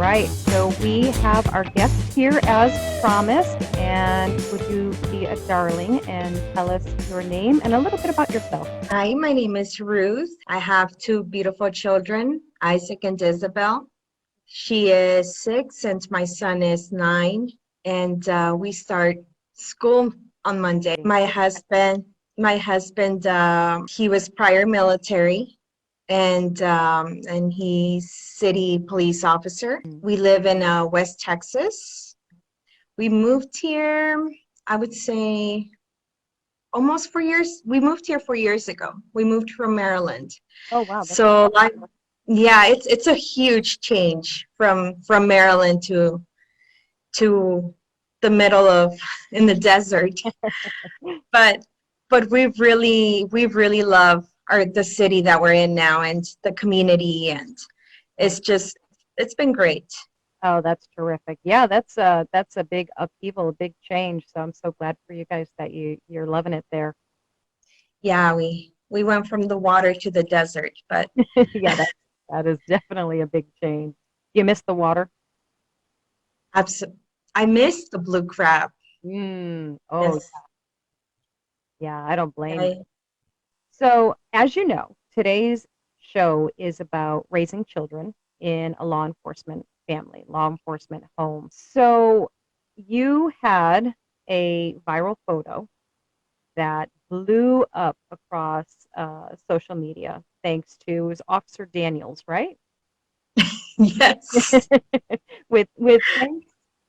right. So we have our guest here as promised. And would you be a darling and tell us your name and a little bit about yourself? Hi, my name is Ruth. I have two beautiful children, Isaac and Isabel. She is 6 and my son is 9. And we start school on Monday. My husband, he was prior military, and he's city police officer. We live in West Texas. We moved here, I would say, almost 4 years. We moved here 4 years ago. We moved from Maryland. Oh, wow. So like, yeah, it's a huge change from Maryland to the middle of in the desert. But we really love the city that we're in now and the community, and it's been great. Oh, that's terrific. Yeah, that's a big upheaval, a big change. So I'm so glad for you guys that you're loving it there. Yeah, we went from the water to the desert, but Yeah, that is definitely a big change. You miss the water? I miss the blue crab. Oh, Yes. yeah, I don't blame you. I, So, as you know, today's show is about raising children in a law enforcement family, law enforcement home. So, you had a viral photo that blew up across social media thanks to it was Officer Daniels, right? yes. With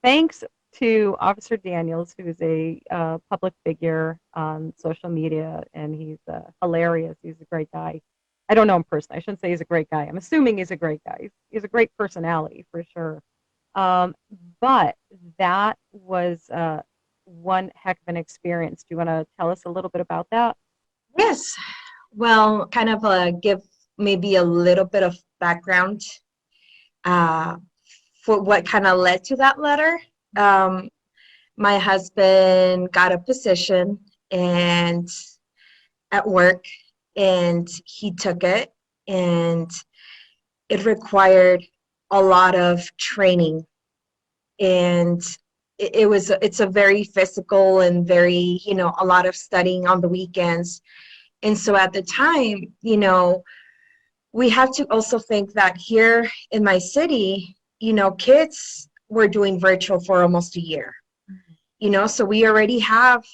thanks to Officer Daniels, who's a public figure on social media, and he's hilarious. He's a great guy. I don't know him personally. I shouldn't say he's a great guy. I'm assuming he's a great guy. He's a great personality for sure. Um, but that was one heck of an experience. Do you want to tell us a little bit about that? Yes. Well, kind of give maybe a little bit of background uh, for what kind of led to that letter. Um, my husband got a position and at work, and he took it, and it required a lot of training, and it's a very physical and very, a lot of studying on the weekends. And so at the time, we have to also think that here in my city, kids were doing virtual for almost a year, so we already have,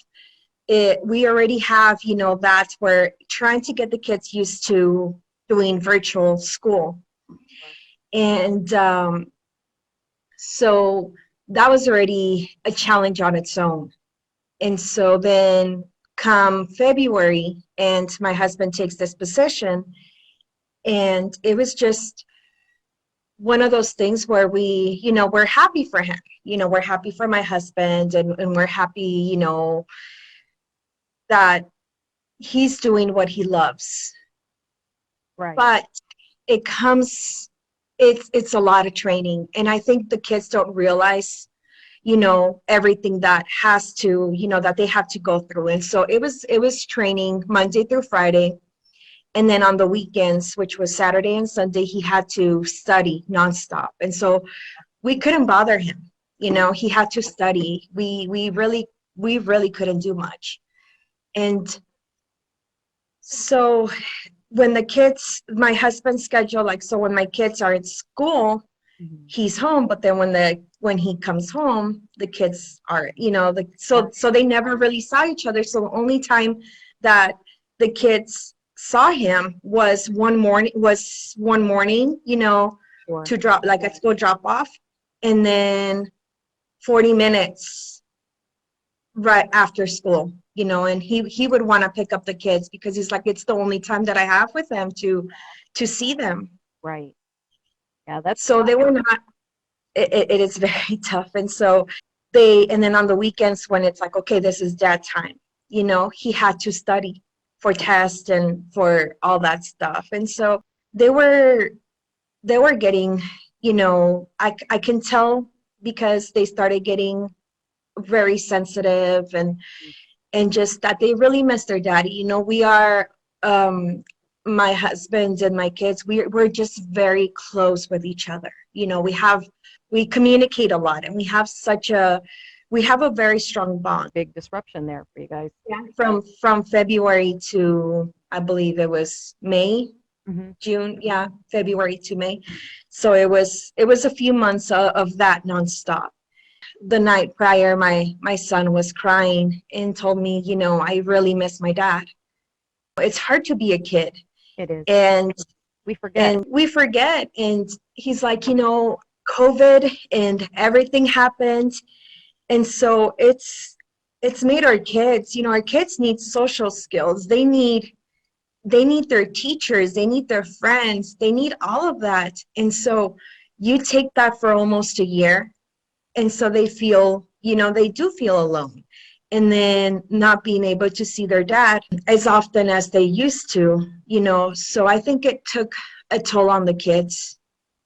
that we're trying to get the kids used to doing virtual school. And so that was already a challenge on its own. And so then come February, and my husband takes this position, and it was just one of those things where we're happy for him. We're happy for my husband, and we're happy, that he's doing what he loves. Right. But it comes, it's a lot of training. And I think the kids don't realize, everything that that they have to go through. And so it was training Monday through Friday. And then on the weekends, which was Saturday and Sunday, he had to study nonstop. And so we couldn't bother him. He had to study. We really couldn't do much. And so when my husband's schedule, like, so when my kids are at school, Mhm. he's home, but then when he comes home, the kids are, so they never really saw each other. So the only time that the kids saw him was one morning, Sure. to drop, like, at school drop off, and then 40 minutes right after school, and he would want to pick up the kids because he's like, it's the only time that I have with them to see them. Right. Yeah, that's So they were not, it is very tough. And so and then on the weekends when it's like, okay, this is dad time, he had to study for tests and for all that stuff. And so they were getting, I can tell because they started getting very sensitive, and just that they really miss their daddy. We are, my husband and my kids, we're just very close with each other. We communicate a lot, and we have a very strong bond. Big disruption there for you guys. Yeah. From February to, I believe it was May, June, yeah, February to May. So it was a few months of that nonstop. The night prior, my son was crying and told me, I really miss my dad. It's hard to be a kid. It is. And we forget. And he's like, COVID and everything happened. And so it's made our kids, our kids need social skills. They need their teachers, they need their friends, they need all of that. And so you take that for almost a year. And so they feel, they do feel alone. And then not being able to see their dad as often as they used to, so I think it took a toll on the kids,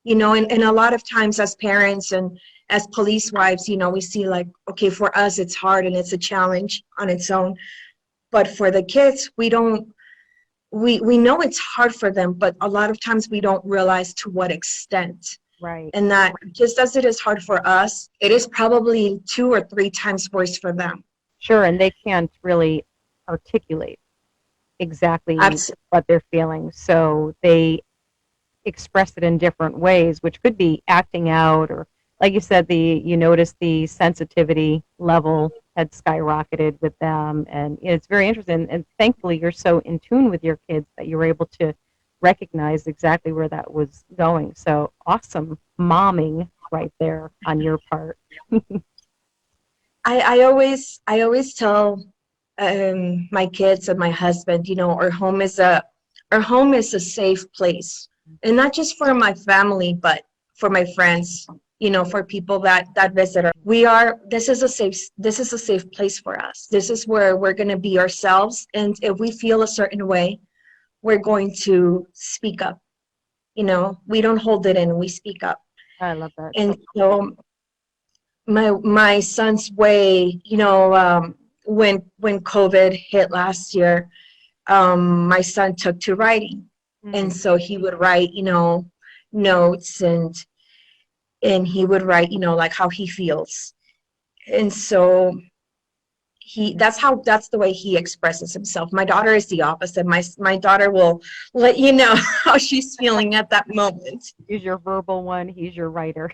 and a lot of times as parents and as police wives, we see like, okay, for us, it's hard and it's a challenge on its own. But for the kids, we know it's hard for them, but a lot of times we don't realize to what extent. Right. And that just as it is hard for us, it is probably 2 or 3 times worse for them. Sure, and they can't really articulate exactly what they're feeling, so they express it in different ways, which could be acting out, or like you said, you notice the sensitivity level had skyrocketed with them, and it's very interesting. And thankfully, you're so in tune with your kids that you were able to recognize exactly where that was going. So awesome momming right there on your part. I always tell my kids and my husband, our home is a safe place, and not just for my family, but for my friends, for people that visit us. This is a safe place for us. This is where we're going to be ourselves, and if we feel a certain way, we're going to speak up. We don't hold it in, we speak up. I love that. And so my son's way, when COVID hit last year, my son took to writing. And so he would write, notes, and he would write, like how he feels. And so that's the way he expresses himself. My daughter is the opposite. My daughter will let you know how she's feeling at that moment. He's your verbal one, he's your writer.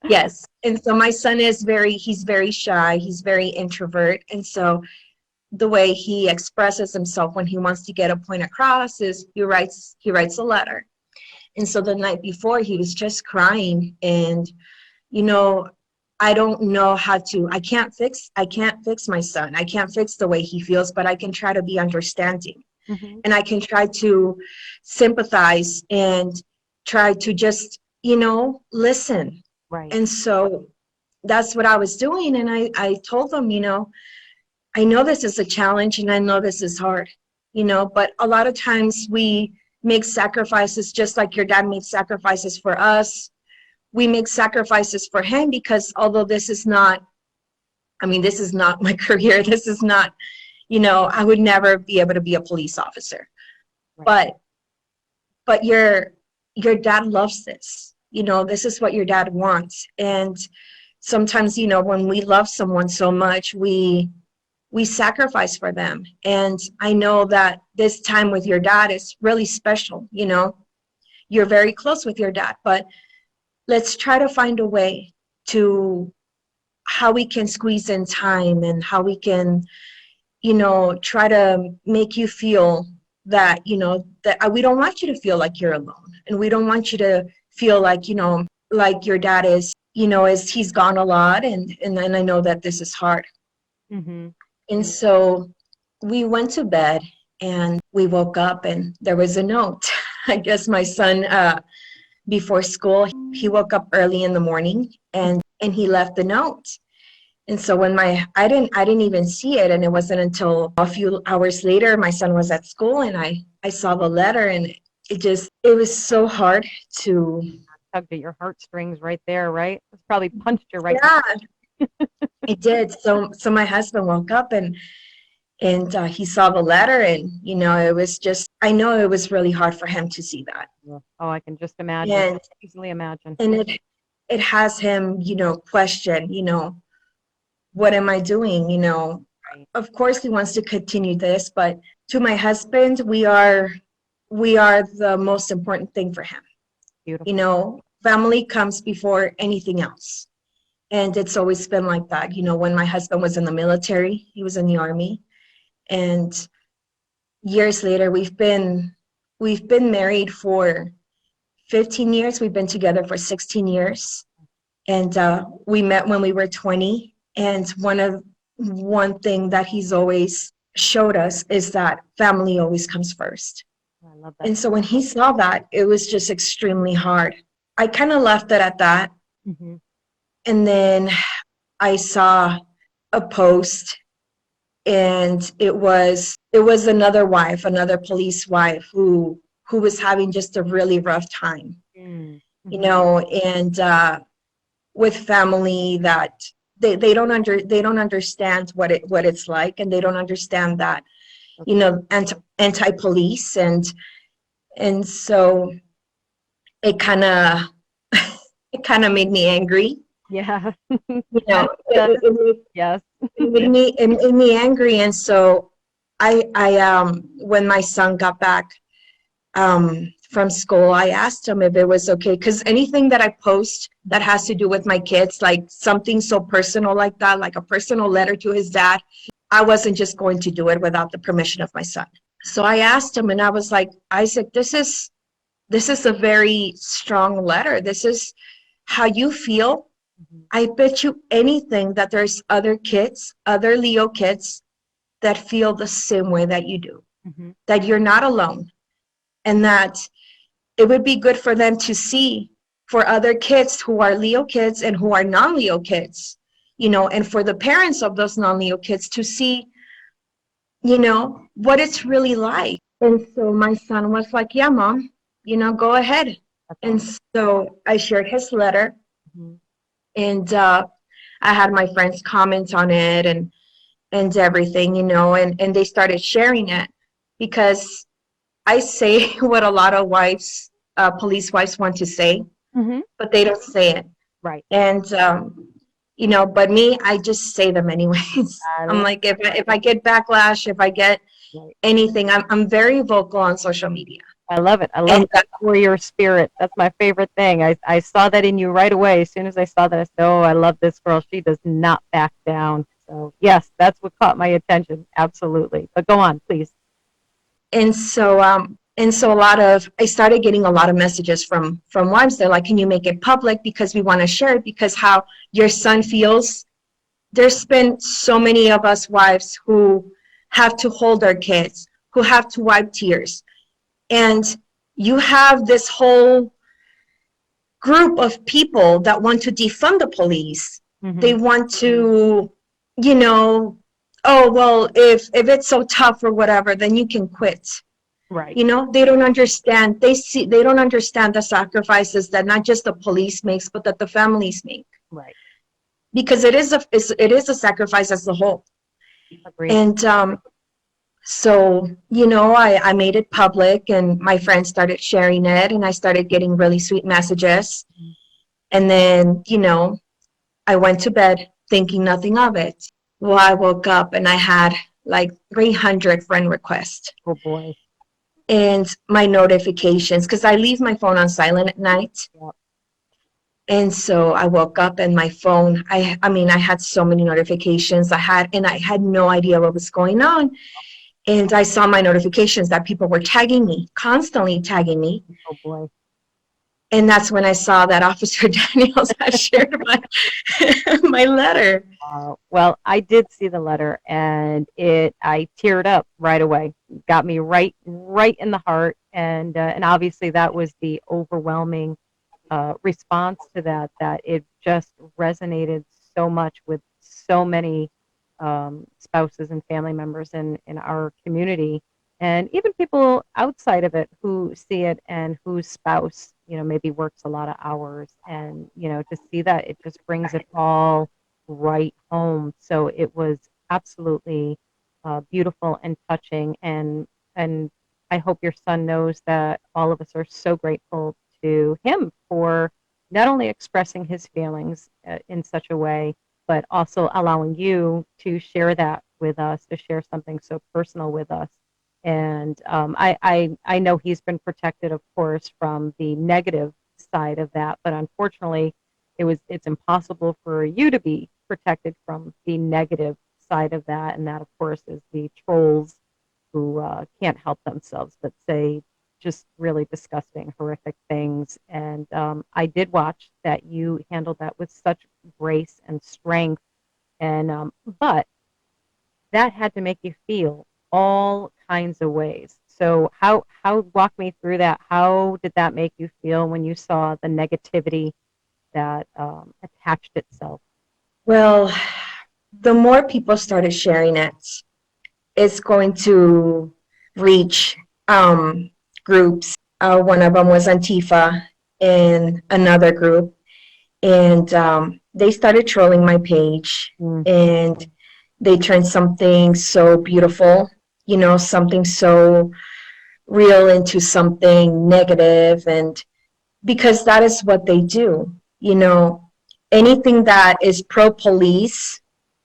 Yes. And so my son he's very shy, he's very introvert. And so the way he expresses himself when he wants to get a point across is he writes a letter. And so the night before, he was just crying, and I don't know how to. I can't fix my son. I can't fix the way he feels, but I can try to be understanding, and I can try to sympathize and try to just listen. Right. And so that's what I was doing, and I told them, I know this is a challenge, and I know this is hard, but a lot of times we make sacrifices, just like your dad made sacrifices for us. We make sacrifices for him because although this is not my career, this is not, I would never be able to be a police officer. Right. But your dad loves this. This is what your dad wants. And sometimes, when we love someone so much, we sacrifice for them. And I know that this time with your dad is really special. You're very close with your dad, but let's try to find a way to how we can squeeze in time, and how we can, try to make you feel that, that we don't want you to feel like you're alone. And we don't want you to feel like, like your dad is, he's gone a lot. And then I know that this is hard. And so we went to bed, and we woke up, and there was a note. I guess my son, before school, he woke up early in the morning, and he left the note. And so when I didn't even see it, and it wasn't until a few hours later, my son was at school, and I saw the letter, and it was so hard to. Tugged at your heartstrings right there, right? It's probably punched you right. Yeah. It did. So my husband woke up, and he saw the letter, and it was just I know it was really hard for him to see that. Yeah. Oh, I can just imagine. And Easily imagine. and it has him, question, what am I doing? Right. Of course he wants to continue this, but to my husband, we are the most important thing for him. Beautiful. Family comes before anything else. And it's always been like that. When my husband was in the military, he was in the army, and years later, we've been married for 15 years. We've been together for 16 years. And we met when we were 20. And one thing that he's always showed us is that family always comes first. I love that. And so when he saw that, it was just extremely hard. I kind of left it at that. Mm-hmm. And then I saw a post, and it was another police wife who was having just a really rough time, Mm-hmm. and with family that they don't understand what it's like, and they don't understand that, anti-police, and so it kind of it kind of made me angry. Yeah. You Yes, know, it does. Yes. it made me angry, and so when my son got back from school, I asked him if it was okay, because anything that I post that has to do with my kids, like something so personal like that, like a personal letter to his dad, I wasn't just going to do it without the permission of my son. So I asked him, and I was like, Isaac, this is a very strong letter. This is how you feel. Mm-hmm. I bet you anything that there's other kids, other Leo kids, that feel the same way that you do, Mm-hmm. that you're not alone, and that it would be good for them to see, for other kids who are Leo kids and who are non-Leo kids, and for the parents of those non-Leo kids to see, what it's really like. And so my son was like, yeah, mom, go ahead. That's And awesome. so I shared his letter, Mm-hmm. and I had my friends comment on it, and everything, and they started sharing it, because I say what a lot of police wives want to say, Mm-hmm. but they don't say it. Right. And but me, I just say them anyways. I I'm love like, if I get backlash, if I get it. anything, I'm very vocal on social media. I love it. I love And that warrior spirit. That's my favorite thing. I saw that in you right away. As soon as I saw that, I said, "Oh, I love this girl. She does not back down." So yes, that's what caught my attention. Absolutely. But go on, please. and so I started getting a lot of messages from wives. They're like, can you make it public, because we want to share it, because how your son feels. There's been so many of us wives who have to hold our kids, who have to wipe tears, and you have this whole group of people that want to defund the police. They Mm-hmm. want to, you know, oh well, if it's so tough or whatever, then you can quit. Right. They don't understand. They don't understand the sacrifices that not just the police makes, but that the families make, Right. because it is a sacrifice as a whole. Agreed. And so, I made it public, and my friends started sharing it, and I started getting really sweet messages. And then, I went to bed thinking nothing of it. Well, I woke up and I had like 300 friend requests, Oh boy. and my notifications, because I leave my phone on silent at night. Yep. And so I woke up, and my phone, I had so many notifications. I had no idea what was going on. And I saw my notifications that people were tagging me, constantly tagging me. Oh boy. And that's when I saw that Officer Daniels had shared my letter. Well, I did see the letter, and I teared up right away. Got me right in the heart, and obviously that was the overwhelming response to that. That it just resonated so much with so many spouses and family members in our community, and even people outside of it who see it and whose spouse, maybe works a lot of hours, and to see that, it just brings it all right home. So it was absolutely beautiful and touching, and I hope your son knows that all of us are so grateful to him for not only expressing his feelings in such a way, but also allowing you to share that with us, to share something so personal with us. And I know he's been protected, of course, from the negative side of that, but unfortunately, it's impossible for you to be protected from the negative side of that, and that, of course, is the trolls who can't help themselves but say just really disgusting, horrific things. And I did watch that you handled that with such grace and strength. And but that had to make you feel all kinds of ways. So how walk me through that? How did that make you feel when you saw the negativity that attached itself? Well, the more people started sharing it, it's going to reach groups. One of them was Antifa in another group, and they started trolling my page, and they turned something so beautiful, something so real into something negative, and because that is what they do, anything that is pro police,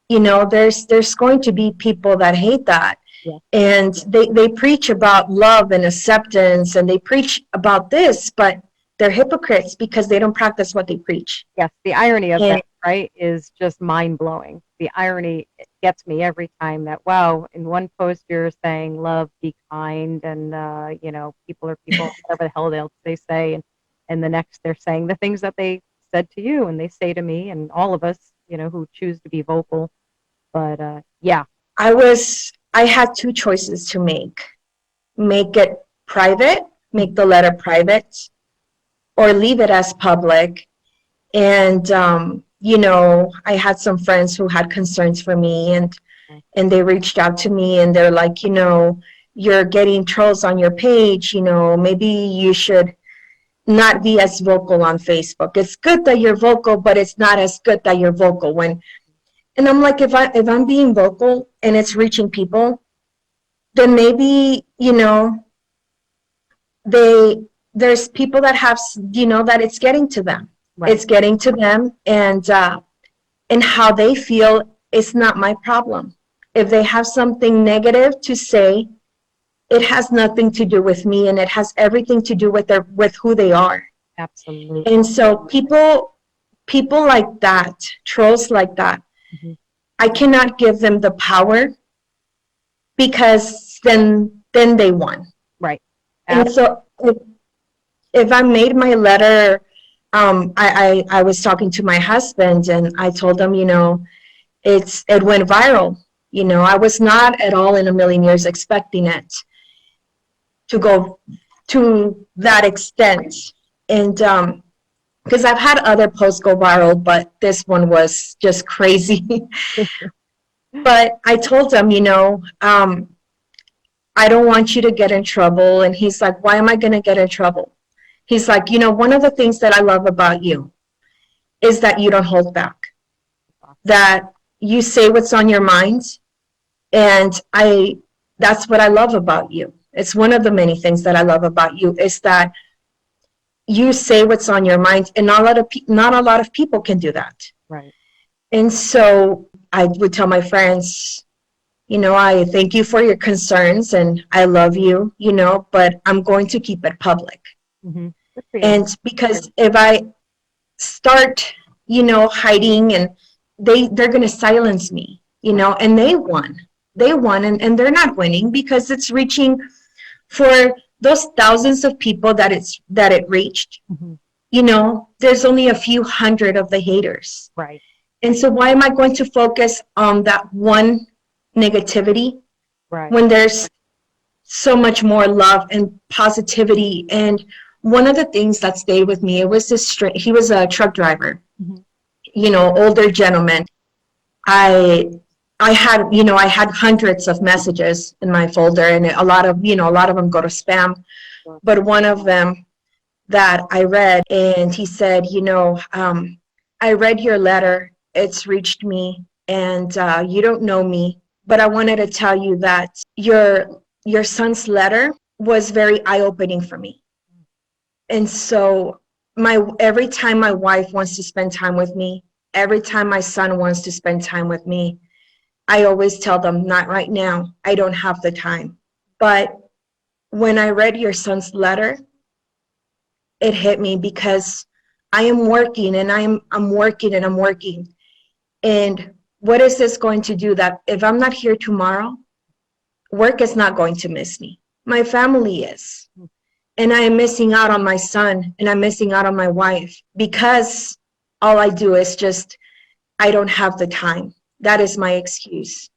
there's going to be people that hate that. Yeah. And they preach about love and acceptance, and they preach about this, but they're hypocrites because they don't practice what they preach. Yes, the irony of And that, right, is just mind blowing. The irony gets me every time that, wow, in one post you're saying love, be kind, and people are people, whatever the hell else they say, and the next they're saying the things that they said to you and they say to me and all of us, who choose to be vocal. But yeah, I had two choices to make it private, make the letter private, or leave it as public. And I had some friends who had concerns for me, and they reached out to me, and they're like, you're getting trolls on your page, maybe you should not be as vocal on Facebook. It's good that you're vocal, but it's not as good that you're vocal when. And I'm like, if I'm being vocal and it's reaching people, then maybe, there's people that have, that it's getting to them. right. It's getting to them, and how they feel is not my problem. If they have something negative to say, it has nothing to do with me, and it has everything to do with who they are. Absolutely. And so people like that, trolls like that, Mhm. I cannot give them the power, because then they won. Right. And so if I made my letter, I was talking to my husband, and I told him, it went viral. I was not at all in a million years expecting it to go to that extent. And because I've had other posts go viral, but this one was just crazy. But I told him, I don't want you to get in trouble. And he's like, why am I going to get in trouble? He's like, one of the things that I love about you is that you don't hold back, that you say what's on your mind. And that's what I love about you. It's one of the many things that I love about you, is that you say what's on your mind, and not a lot of people can do that. Right. And so I would tell my friends, I thank you for your concerns, and I love you, but I'm going to keep it public. Mm-hmm. And because if I start, hiding, and they're going to silence me, and they won, and they're not winning, because it's reaching for those thousands of people that it reached. Mm-hmm. There's only a few hundred of the haters. Right. And so why am I going to focus on that one negativity, Right. when there's so much more love and positivity? And one of the things that stayed with me, it was he was a truck driver, Mm-hmm. Older gentleman. I had hundreds of messages in my folder, and a lot of them go to spam. But one of them that I read, and he said, I read your letter. It's reached me, and you don't know me, but I wanted to tell you that your son's letter was very eye-opening for me. And so every time my wife wants to spend time with me, every time my son wants to spend time with me, I always tell them, not right now. I don't have the time. But when I read your son's letter, it hit me because I am working and I'm working and I'm working. And what is this going to do that if I'm not here tomorrow, work is not going to miss me. My family is. And I am missing out on my son and I'm missing out on my wife because all I do is just, I don't have the time. That is my excuse.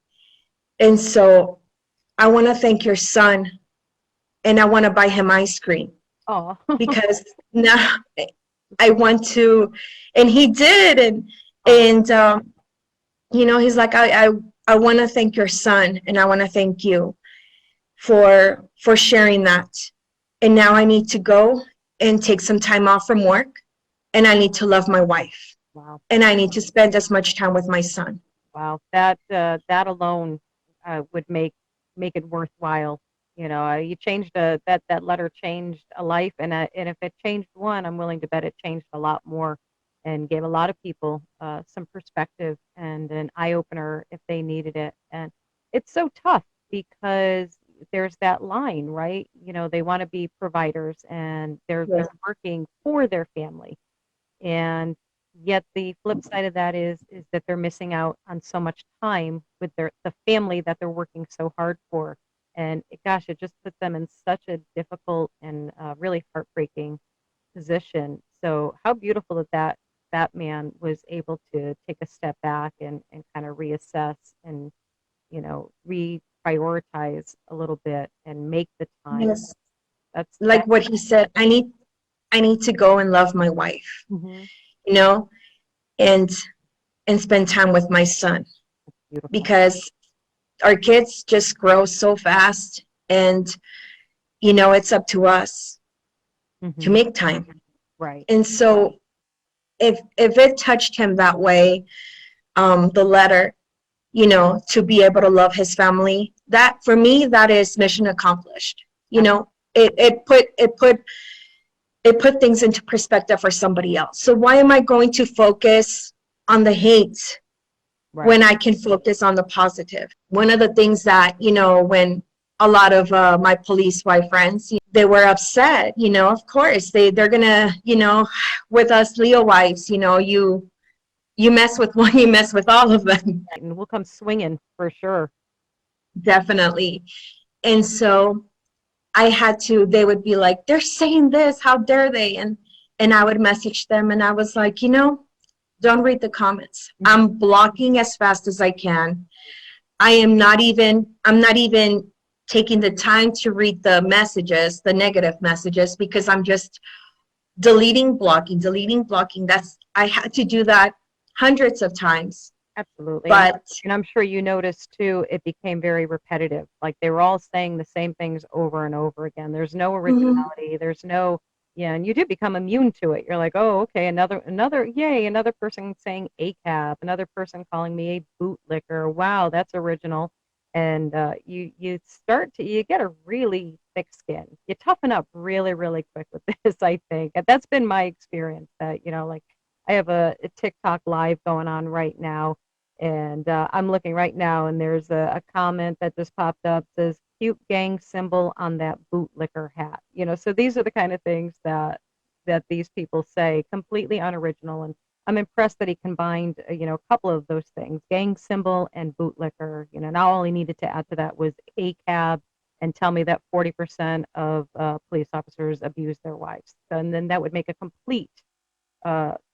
And so I want to thank your son and I want to buy him ice cream Oh, because now I want to, and he did. And he's like, I want to thank your son and I want to thank you for sharing that. And now I need to go and take some time off from work and I need to love my wife wow. and I need to spend as much time with my son. Wow, that alone would make it worthwhile. You changed that letter changed a life, and if it changed one, I'm willing to bet it changed a lot more, and gave a lot of people some perspective and an eye opener if they needed it. And it's so tough because there's that line, right? They want to be providers, and they're Yes. working for their family, and yet the flip side of that is that they're missing out on so much time with the family that they're working so hard for. And gosh, it just puts them in such a difficult and really heartbreaking position. So how beautiful that man was able to take a step back and kind of reassess and reprioritize a little bit and make the time. Yes. That's Like what he said, I need to go and love my wife, mhm, you know, and and spend time with my son beautiful. because our kids just grow so fast and it's up to us to Hmm. make time. Right. And so if it touched him that way, the letter, to be able to love his family, that for me, that is mission accomplished. It put things into perspective for somebody else. So why am I going to focus on the hate Right. when I can focus on the positive? One of the things that, when a lot of my police wife friends, they were upset, of course, they're gonna, with us Leo wives, you mess with one, you mess with all of them. And we'll come swinging for sure. Definitely. And so they would be like, they're saying this, how dare they? And I would message them and I was like, don't read the comments. I'm blocking as fast as I can. I'm not even taking the time to read the messages, the negative messages, because I'm just deleting, blocking. I had to do that hundreds of times. Absolutely. But And I'm sure you noticed too, it became very repetitive. Like they were all saying the same things over and over again. There's no mhm, originality. There's no, yeah, and you do become immune to it. You're like, oh, okay, yay, another person saying ACAB, another person calling me a bootlicker. Wow, that's original. And you get a really thick skin. You toughen up really, really quick with this, I think. And that's been my experience that, like I have a TikTok live going on right now, and I'm looking right now, and there's a comment that just popped up, says cute gang symbol on that bootlicker hat. So these are the kind of things that these people say, completely unoriginal. And I'm impressed that he combined, a couple of those things, gang symbol and bootlicker. Now all he needed to add to that was a cab and tell me that 40% of police officers abuse their wives. And then that would make a complete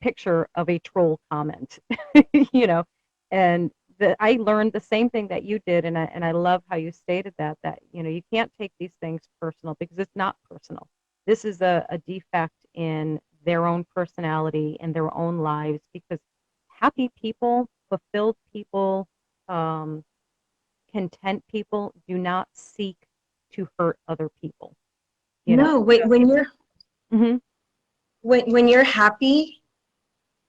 picture of a troll comment, you know, and I learned the same thing that you did, and I love how you stated that you can't take these things personal because it's not personal. This is a defect in their own personality and their own lives because happy people, fulfilled people, um, content people do not seek to hurt other people. You know. no, wait, Hmm. when you're happy,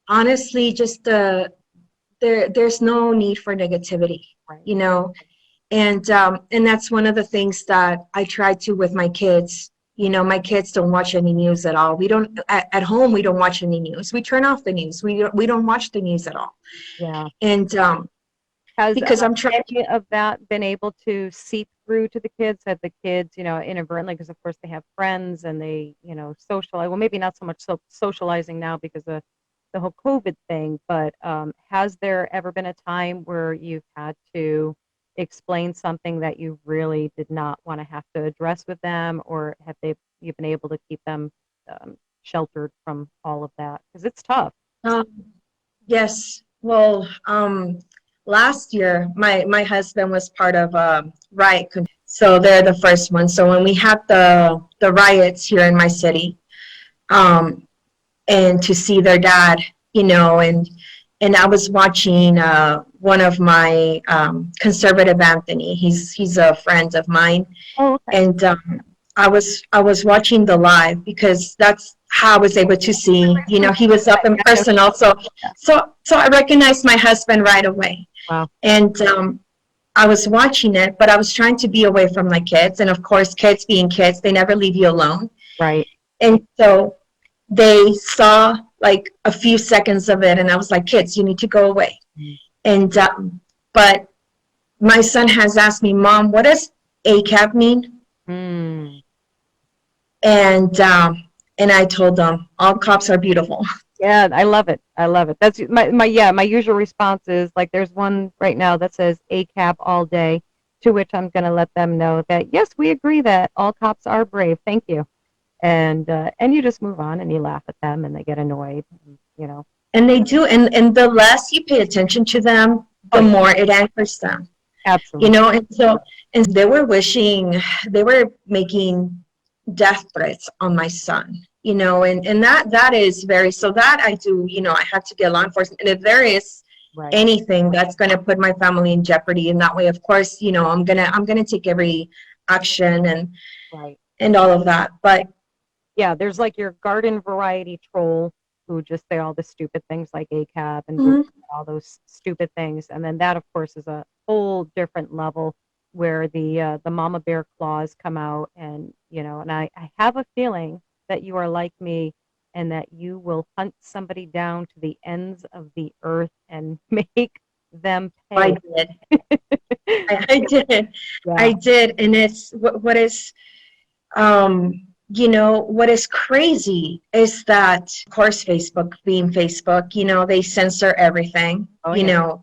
honestly, just there's no need for negativity, Right. you know. And that's one of the things that I try to with my kids. My kids don't watch any news at all. We don't at home. We don't watch any news. We turn off the news. We don't watch the news at all. Yeah. And Has because I'm trying. any of that been able to seep through to the kids? Have the kids, inadvertently, because of course they have friends and they, socialize. Well, maybe not so much socializing now because of the whole COVID thing, but has there ever been a time where you've had to explain something that you really did not want to have to address with them, or have you've been able to keep them sheltered from all of that? Because it's tough. Um, yes. Well, last year my husband was part of a riot. So they're the first one. So when we had the riots here in my city, um, and to see their dad, and I was watching one of my conservative Anthony. He's a friend of mine, Oh, okay. and I was watching the live because that's how I was able to see. He was up in person also, so I recognized my husband right away. Wow. And I was watching it, but I was trying to be away from my kids, and of course, kids being kids, they never leave you alone. Right. And so they saw like a few seconds of it, and I was like, kids, you need to go away. And but my son has asked me, Mom, what does ACAB mean? Mm. And I told them, all cops are beautiful. Yeah, I love it. I love it. That's my usual response is like there's one right now that says ACAB all day, to which I'm going to let them know that yes, we agree that all cops are brave. Thank you. And you just move on and you laugh at them and they get annoyed, And they do, and the less you pay attention to them, the more it anchors them. Absolutely. And they were making death threats on my son, and that is very, so that I do, I have to get law enforcement. And if there is Right. anything that's going to put my family in jeopardy in that way, of course, I'm gonna take every action and all of that. But yeah, there's like your garden variety troll who just say all the stupid things like ACAB and all those stupid things. And then that, of course, is a whole different level where the mama bear claws come out. And, and I have a feeling that you are like me and that you will hunt somebody down to the ends of the earth and make them pay. I did. I did. Yeah. I did. And it's what is, what is crazy is that, of course, Facebook being Facebook, they censor everything. Oh, yeah.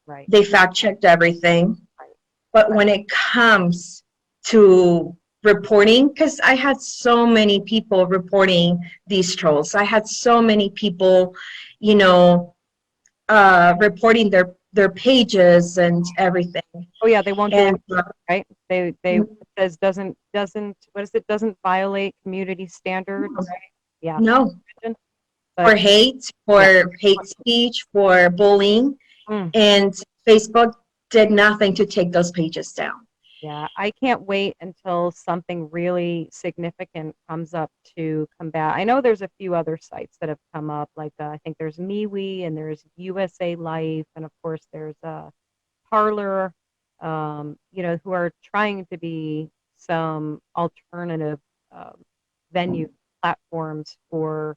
Right. They fact checked everything. Right. But when it comes to reporting, because I had so many people reporting these trolls, I had so many people, reporting their pages and everything. Oh yeah, they won't do it, right? They it says doesn't what is it? Doesn't violate community standards. No. Right? Yeah. No. But, for hate, for hate speech, for bullying, and Facebook did nothing to take those pages down. Yeah, I can't wait until something really significant comes up to combat. I know there's a few other sites that have come up, like I think there's MeWe and there's USA Life, and of course there's Parlor, who are trying to be some alternative venue platforms for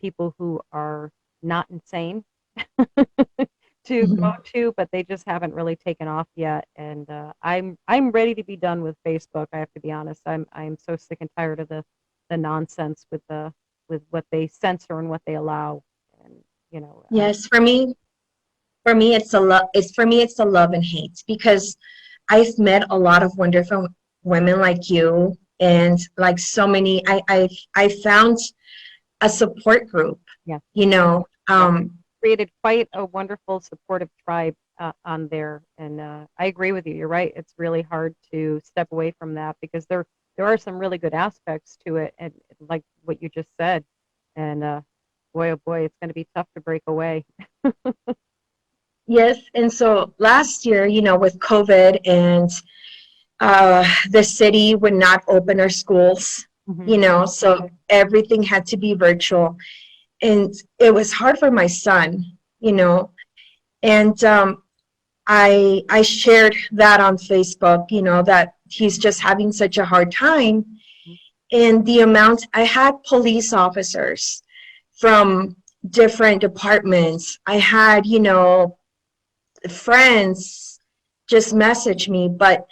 people who are not insane to go to, but they just haven't really taken off yet. And I'm ready to be done with Facebook. I have to be honest. I'm so sick and tired of the nonsense with what they censor and what they allow. And yes, for me it's a love. It's a love and hate, because I've met a lot of wonderful women like you, and like so many. I found a support group. Yeah. Created quite a wonderful supportive tribe on there, and I agree with you. You're right. It's really hard to step away from that because there are some really good aspects to it, and like what you just said. And boy, oh boy, it's going to be tough to break away. Yes, and so last year, with COVID, and the city would not open our schools, so everything had to be virtual. And it was hard for my son, and I shared that on Facebook, that he's just having such a hard time. And the amount, I had police officers from different departments. I had, friends just message me, but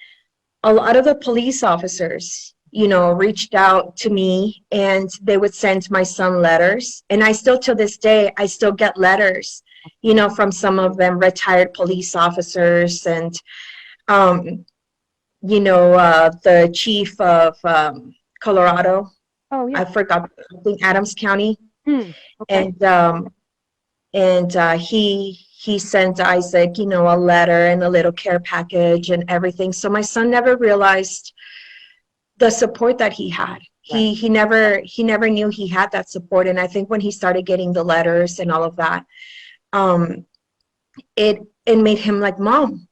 a lot of the police officers, reached out to me and they would send my son letters. And I still, to this day, I still get letters, from some of them retired police officers and, um, the chief of Colorado. Oh, yeah. I forgot, I think Adams County. Hmm. Okay. And he sent Isaac, a letter and a little care package and everything. So my son never realized the support that he had. Right. He never knew he had that support. And I think when he started getting the letters and all of that, um, it made him like, Mom,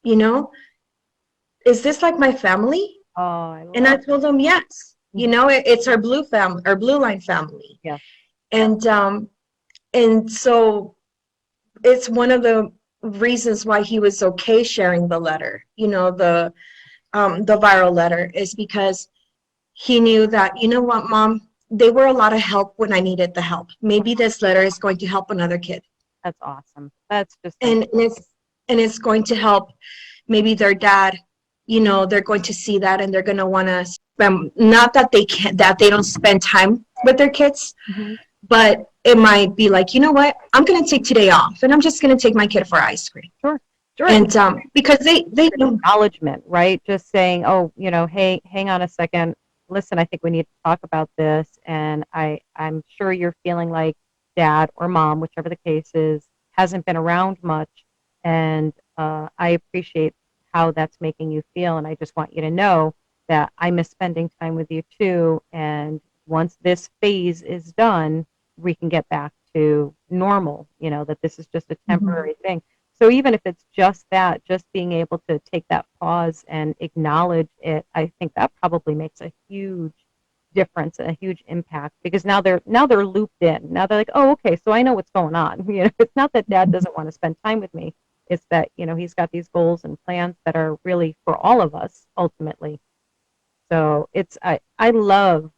is this like my family? Oh, I And I love told him, yes. It's our blue family, our blue line family. Yeah. And so it's one of the reasons why he was okay sharing the letter, the viral letter, is because he knew that, you know what, Mom, they were a lot of help when I needed the help. Maybe this letter is going to help another kid. That's awesome. That's just And it's going to help maybe their dad, they're going to see that and they're going to want to spend, not that they don't spend time with their kids, but it might be like, you know what, I'm going to take today off and I'm just going to take my kid for ice cream. Sure. And because they know. Acknowledgement, right? Just saying, oh, hey, hang on a second. Listen, I think we need to talk about this. And I'm sure you're feeling like dad or mom, whichever the case is, hasn't been around much. And I appreciate how that's making you feel. And I just want you to know that I miss spending time with you too. And once this phase is done, we can get back to normal, that this is just a temporary thing. So even if it's just that, just being able to take that pause and acknowledge it, I think that probably makes a huge difference and a huge impact, because now they're looped in. Now they're like, oh, okay, so I know what's going on. It's not that dad doesn't want to spend time with me. It's that, he's got these goals and plans that are really for all of us ultimately. So I love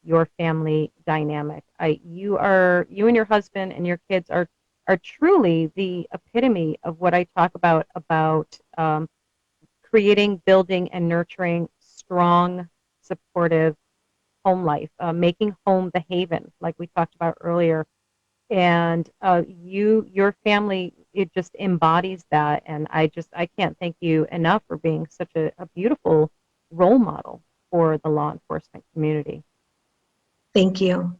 your family dynamic. You and your husband and your kids are truly the epitome of what I talk about creating, building, and nurturing strong, supportive home life, making home the haven, like we talked about earlier. And your family, it just embodies that. And I can't thank you enough for being such a beautiful role model for the law enforcement community. Thank you.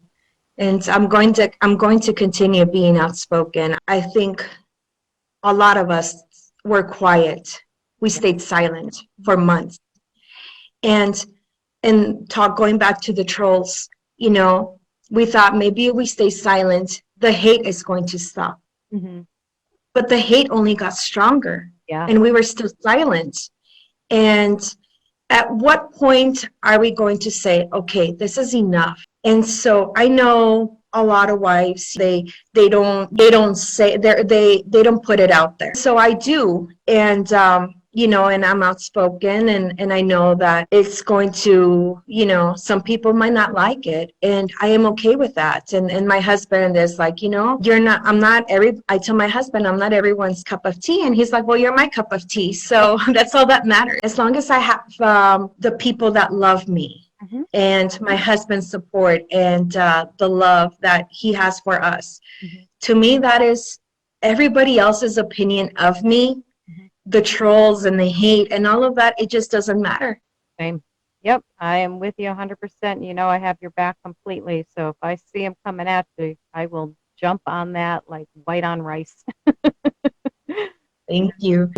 And I'm going to continue being outspoken. I think a lot of us were quiet. We stayed silent for months. And going back to the trolls, we thought maybe if we stay silent, the hate is going to stop. But the hate only got stronger. Yeah. And we were still silent. And at what point are we going to say, okay, this is enough? And so I know a lot of wives, they don't say, they don't put it out there. So I do. And and I'm outspoken, and I know that it's going to, some people might not like it, and I am okay with that. And my husband is like, I tell my husband, I'm not everyone's cup of tea. And he's like, well, you're my cup of tea. So that's all that matters. As long as I have the people that love me, and my husband's support and the love that he has for us. To me, that is everybody else's opinion of me. The trolls and the hate and all of that, it just doesn't matter. Same. Yep, I am with you 100%. I have your back completely. So if I see him coming at you, I will jump on that like white on rice. Thank you.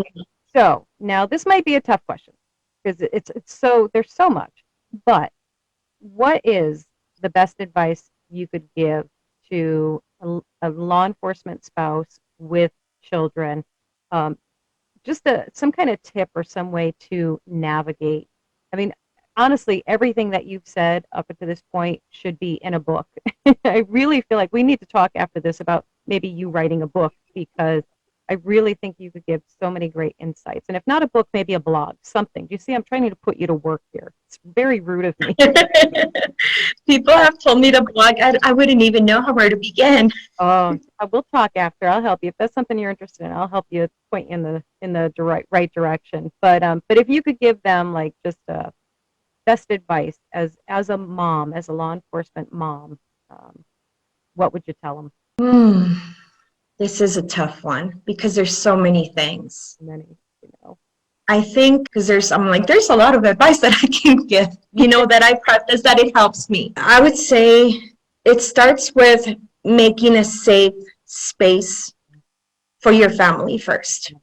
So now this might be a tough question, because there's so much. But what is the best advice you could give to a law enforcement spouse with children? Just some kind of tip or some way to navigate. I mean, honestly, everything that you've said up to this point should be in a book. I really feel like we need to talk after this about maybe you writing a book, because I really think you could give so many great insights. And if not a book, maybe a blog, something. Do you see? I'm trying to put you to work here. It's very rude of me. People have told me to blog. I wouldn't even know where to begin. Oh, we'll talk after. I'll help you if that's something you're interested in. I'll help you point you in the right direction. But if you could give them like just best advice as a mom, as a law enforcement mom, what would you tell them? Hmm, this is a tough one because there's so many things. Many, you know. I think because there's a lot of advice that I can give, that I practice that it helps me. I would say it starts with making a safe space for your family first.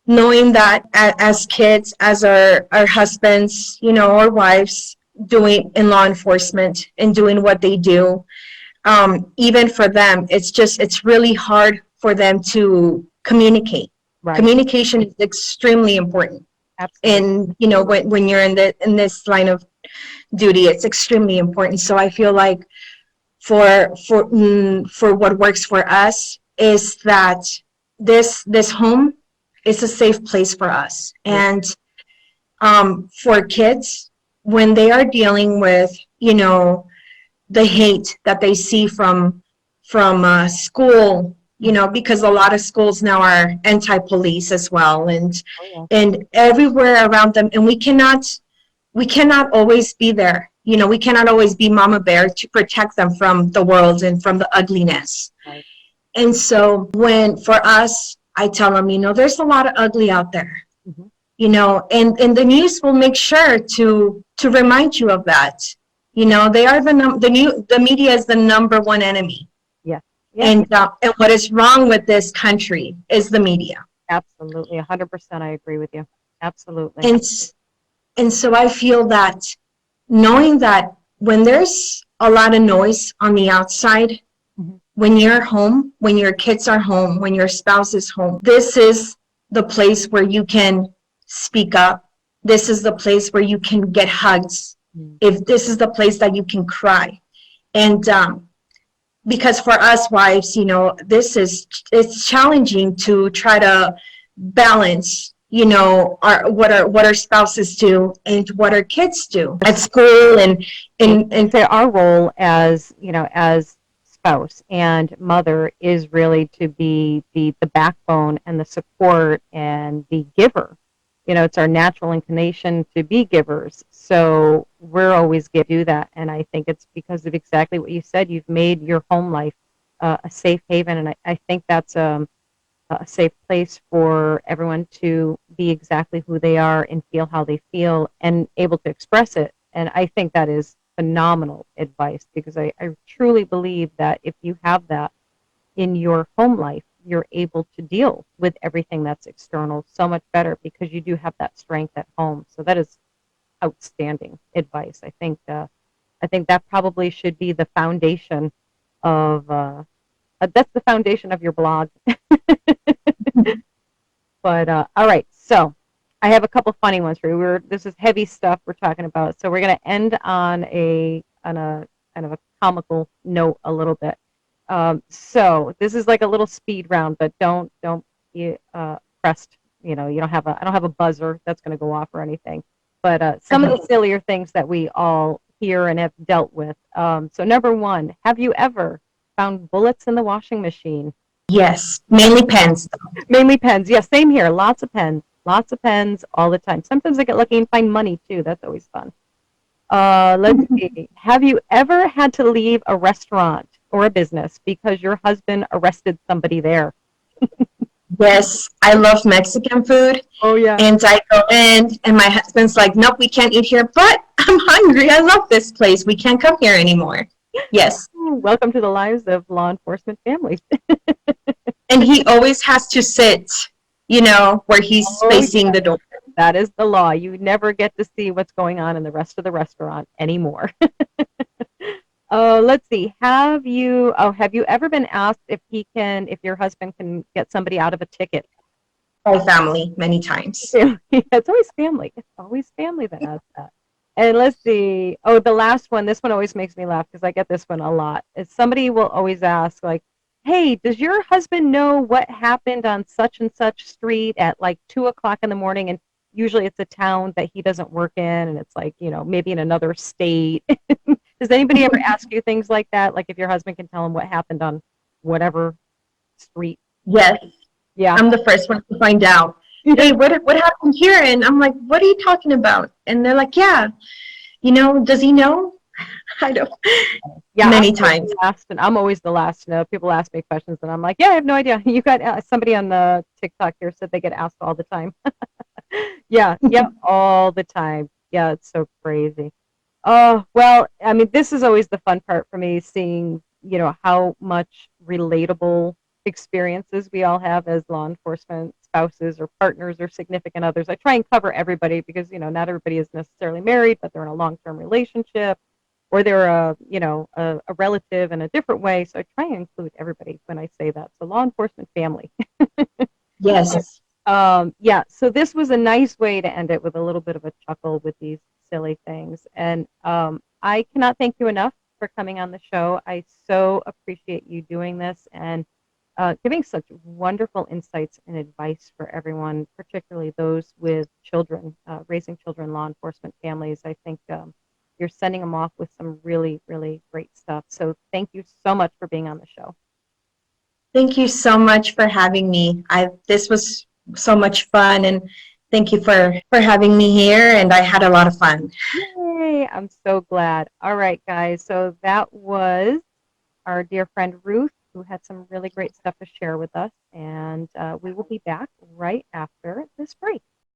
Knowing that as kids, as our husbands, or wives doing in law enforcement and doing what they do, even for them, it's really hard for them to communicate. Right. Communication is extremely important. Absolutely. And when you're in this line of duty, it's extremely important. So I feel like for what works for us is that this home is a safe place for us. And for kids, when they are dealing with the hate that they see from school, because a lot of schools now are anti-police as well, and everywhere around them, and we cannot always be there. We cannot always be mama bear to protect them from the world and from the ugliness. Right. And so for us, I tell them, there's a lot of ugly out there. Mm-hmm. And the news will make sure to remind you of that. They are the media is the number one enemy. Yeah. And what is wrong with this country is the media. Absolutely. 100%. I agree with you. Absolutely. And so I feel that knowing that when there's a lot of noise on the outside, when you're home, when your kids are home, when your spouse is home, this is the place where you can speak up. This is the place where you can get hugs. If this is the place that you can cry. And because for us wives, it's challenging to try to balance, what our spouses do and what our kids do at school and say our role as spouse and mother is really to be the backbone and the support and the giver. It's our natural inclination to be givers. So we're always going to do that. And I think it's because of exactly what you said. You've made your home life a safe haven. And I think that's a safe place for everyone to be exactly who they are and feel how they feel and able to express it. And I think that is phenomenal advice because I truly believe that if you have that in your home life, you're able to deal with everything that's external so much better because you do have that strength at home. So that is outstanding advice. I think that probably should be the foundation of that's the foundation of your blog. But all right, so I have a couple funny ones for you. This is heavy stuff we're talking about, so we're going to end on a kind of a comical note a little bit. So this is like a little speed round, but don't be pressed. You don't have I don't have a buzzer that's going to go off or anything. But some of the sillier things that we all hear and have dealt with. So number one, have you ever found bullets in the washing machine? Yes, mainly pens. Mainly pens. Yeah, same here. Lots of pens all the time. Sometimes I get lucky and find money too. That's always fun. Let's see. Have you ever had to leave a restaurant or a business because your husband arrested somebody there? Yes, I love Mexican food. Oh, yeah. And I go in, and my husband's like, nope, we can't eat here, but I'm hungry. I love this place. We can't come here anymore. Yes. Welcome to the lives of law enforcement families. And he always has to sit, where he's facing the door. That is the law. You never get to see what's going on in the rest of the restaurant anymore. Let's see. Have you ever been asked if your husband can get somebody out of a ticket? My family, many times. It's always family. It's always family that asks that. And let's see. Oh, the last one. This one always makes me laugh because I get this one a lot. Is somebody will always ask, like, hey, does your husband know what happened on such and such street at like 2 o'clock in the morning? And usually it's a town that he doesn't work in, and it's like, maybe in another state. Does anybody ever ask you things like that? Like if your husband can tell him what happened on whatever street? Yes, Yeah. I'm the first one to find out. Hey, what happened here? And I'm like, what are you talking about? And they're like, yeah, does he know? I don't. Yeah, Many times. I'm always the last to know. People ask me questions, and I'm like, yeah, I have no idea. You got somebody on the TikTok here said they get asked all the time. Yeah, yeah, all the time. Yeah, it's so crazy. Oh, well, I mean, this is always the fun part for me, seeing, how much relatable experiences we all have as law enforcement spouses or partners or significant others. I try and cover everybody because, not everybody is necessarily married, but they're in a long-term relationship or they're a relative in a different way. So I try and include everybody when I say that. So law enforcement family. Yes. Yeah, so this was a nice way to end it with a little bit of a chuckle with these silly things. And I cannot thank you enough for coming on the show. I so appreciate you doing this and giving such wonderful insights and advice for everyone, particularly those with children, raising children, law enforcement families. I think you're sending them off with some really, really great stuff. So thank you so much for being on the show. Thank you so much for having me. This was so much fun, and thank you for having me here, and I had a lot of fun. Yay! I'm so glad. All right, guys. So that was our dear friend Ruth, who had some really great stuff to share with us. And we will be back right after this break.